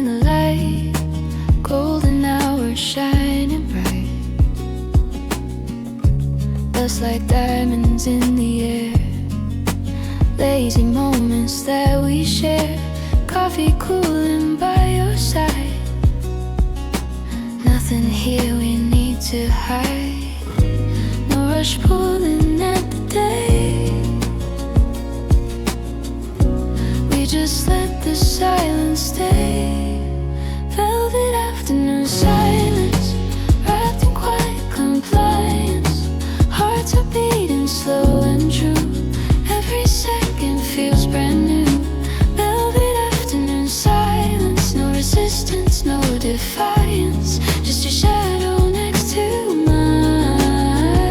the light, golden hours shining bright, just like diamonds in the air. Lazy moments that we share, coffee cooling by your side. Nothing here we need to hide, no rush pulling at the day. We just let the silence stay. Velvet afternoon silence, wrapped in quiet compliance. Hearts are beating slow and true, every second feels brand new. Velvet afternoon silence, no resistance, no defiance, just your shadow next to mine,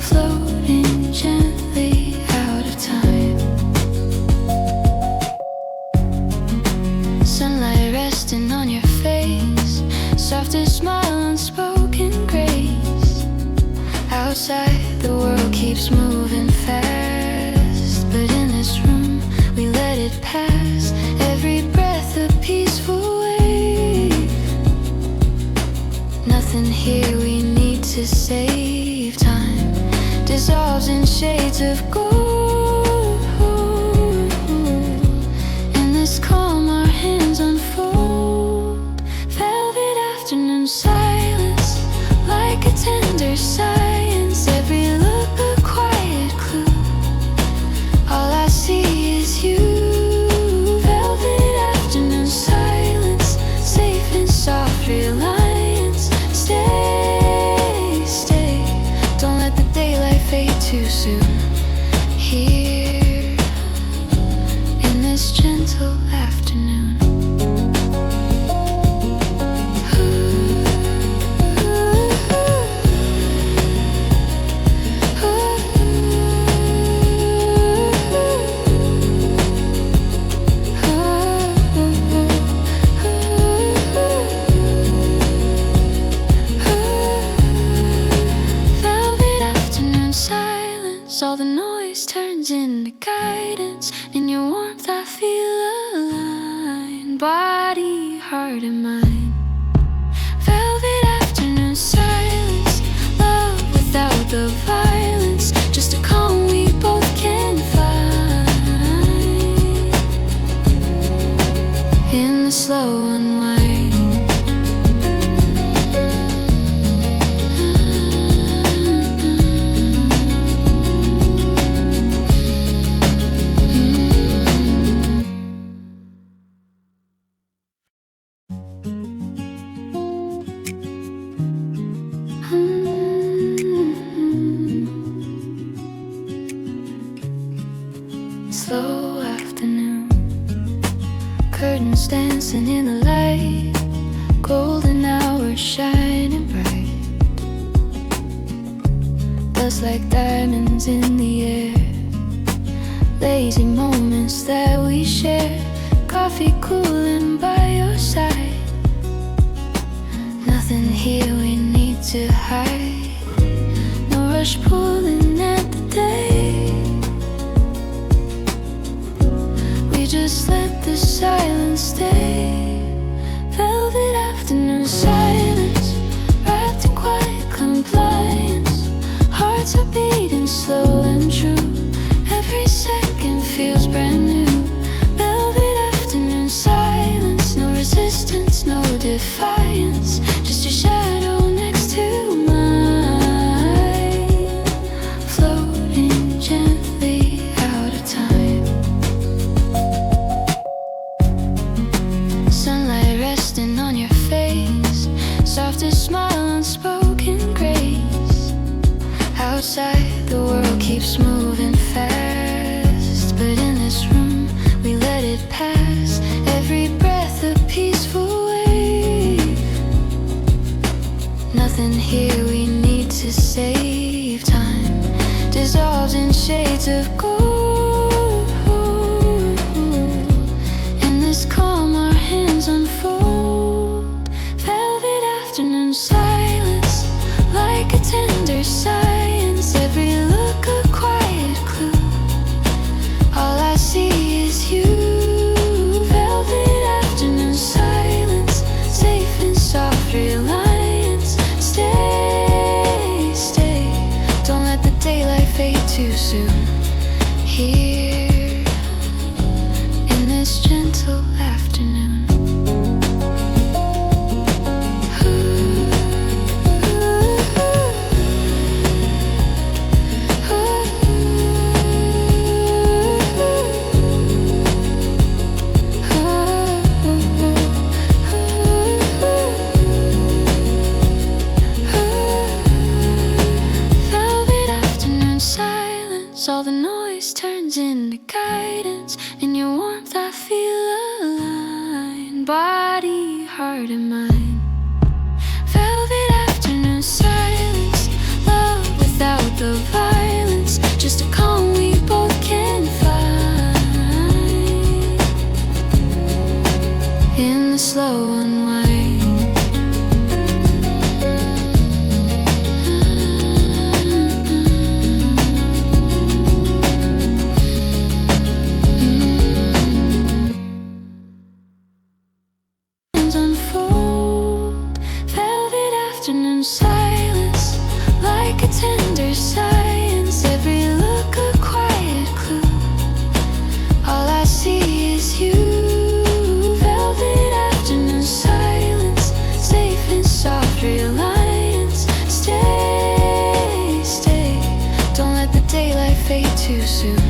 floating gently out of time. Sunlight resting on your face, softest smile, unspoken grace. Outside the world keeps moving fast, but in this room we let it pass. Every breath a peaceful wave. Nothing here we need to save. Time dissolves in shades of gold. In this calm our hands unfold. Velvet afternoon silence, like a tender science. Every look a quiet clue, all I see is you. Velvet afternoon silence, safe in soft reliance. Stay, stay, don't let the daylight fade too soon. Here, in this gentle afternoon. All the noise turns into guidance. In your warmth I feel aligned, body, heart and mind. Velvet afternoon silence, love without the violence, just a calm we both can find in the slow unwind. Slow afternoon, curtains dancing in the light, golden hours shining bright, just like diamonds in the air. Lazy moments that we share, coffee cooling by your side. Nothing here we need to hide, no rush pulling at the day. We just let the silence stay. Velvet afternoon silence, wrapped in quiet compliance. Hearts are beating slow and true, every second feels brand new. Velvet afternoon silence, no resistance, no defiance, just your shadow next to mine, floating gently out of time. Sunlight resting on your face, softest smile, unspoken grace. Outside the world keeps moving fast, but in this room we let it pass. Every breath a peaceful wave. body, heart, and mind. Velvet afternoon silence, love without the violence, just a calm we both can find in the slow unwind. Unfold, velvet afternoon silence, like a tender science, every look a quiet clue. All I see is you. Velvet afternoon silence, safe in soft reliance. Stay, stay, don't let the daylight fade too soon.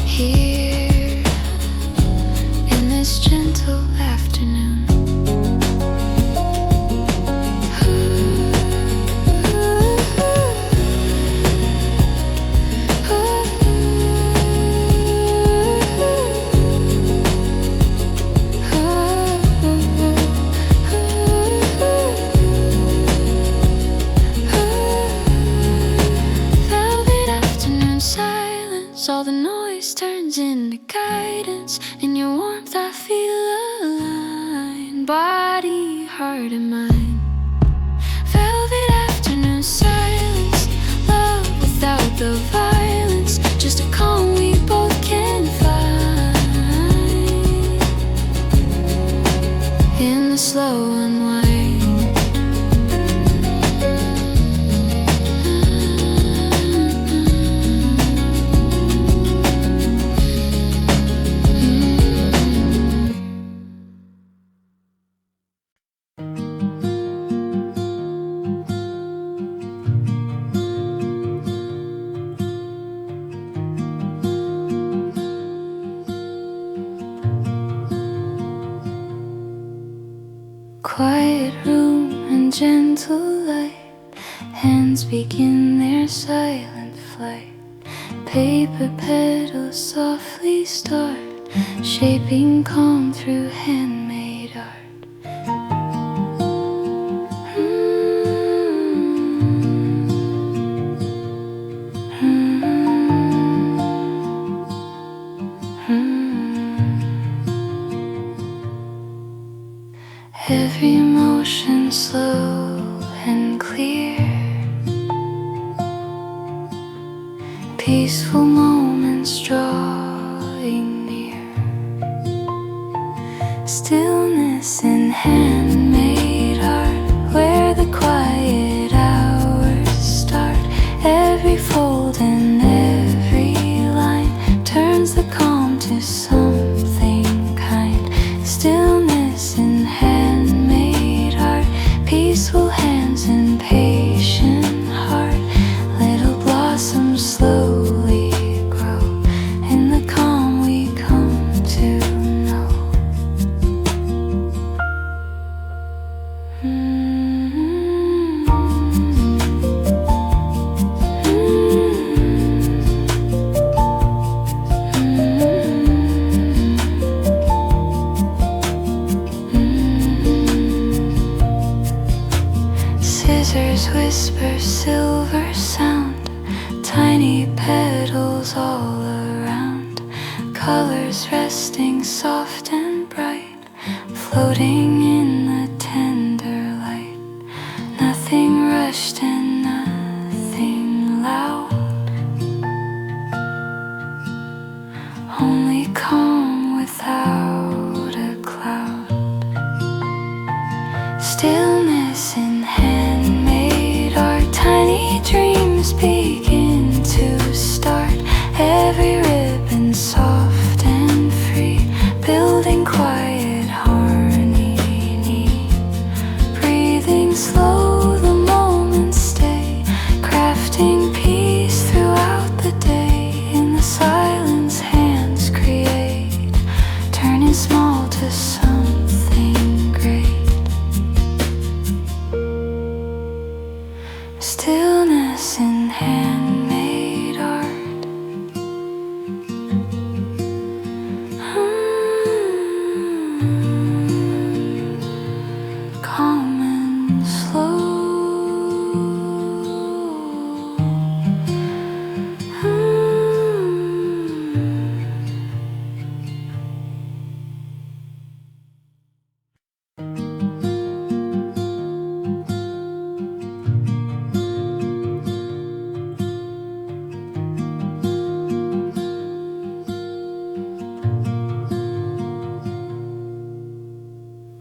Here in this gentle afternoon. All the noise turns into guidance. In your warmth I feel aligned, body, heart, and mind. Velvet afternoon silence, love without the violence, just a calm we both can find in the slow unwind. Quiet room and gentle light, hands begin their silent flight. Paper petals softly start, shaping calm through handmade art. Every motion slow and clear, peaceful moments drawing near. Stillness in handmade art, where the quiet hours start. Every fold and every line turns the calm to something kind. Stillness in handmade art, peaceful hands and patient heart. Little blossoms slowly grow in the calm we come to know. Scissors whisper silver sound, tiny petals all around. Colors resting soft and bright, floating in the tender light. Nothing rushed and nothing loud, only calm without a cloud. Stillness in handmade art, tiny dreams begin to start. Every ribbon soft and free, building quiet harmony. Breathing slow, the moments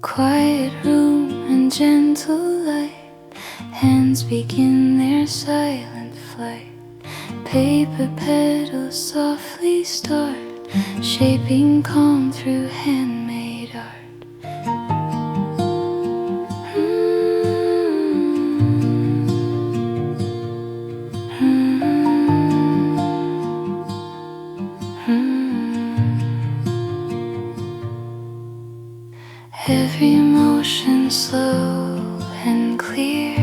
quiet room and gentle light, hands begin their silent flight. Paper petals softly start, shaping calm through handmade art. Every motion slow and clear,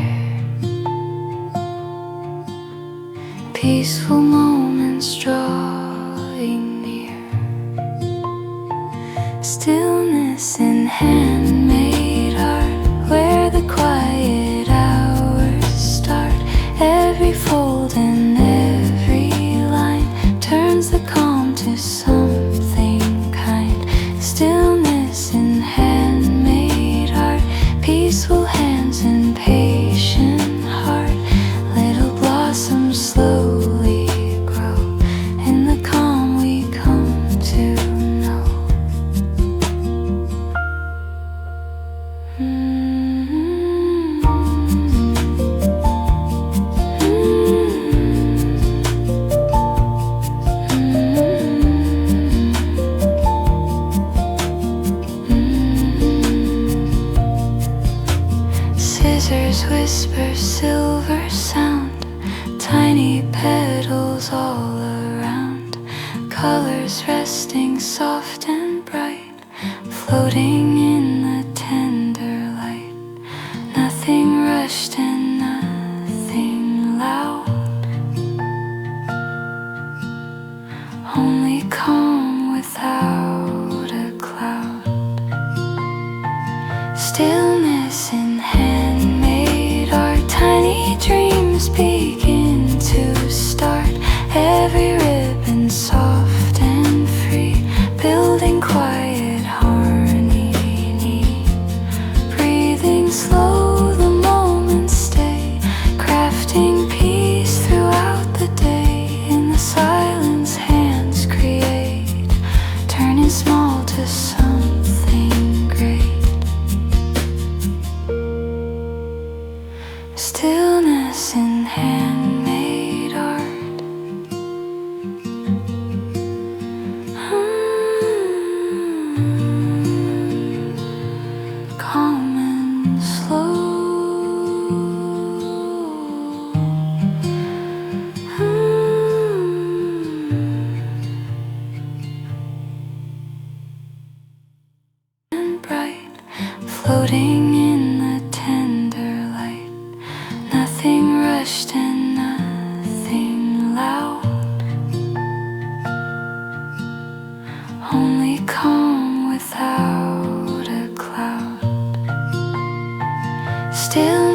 peaceful moments drawing near. Stillness in handmade art, where the quiet hours start. Every fold and every line turns the calm to something kind. Stillness in handmade art, peaceful hands and patient heart. Little blossoms slowly grow in the calm we come to know. Scissors whisper silver sound, tiny petals all around, colors resting soft and bright, floating in the tender light. Nothing rushed and nothing loud, only calm without a cloud. Stillness in handmade art, tiny dreams begin to start. Every ribbon soft and free, building quiet harmony. Breathing slow, the moments stay, crafting peace throughout the day. In the silence, hands create, turning small to something great. Stillness in handmade art. Calm and slow. And bright, floating in the tender light. Nothing rushed and nothing loud, only calm without a cloud. Still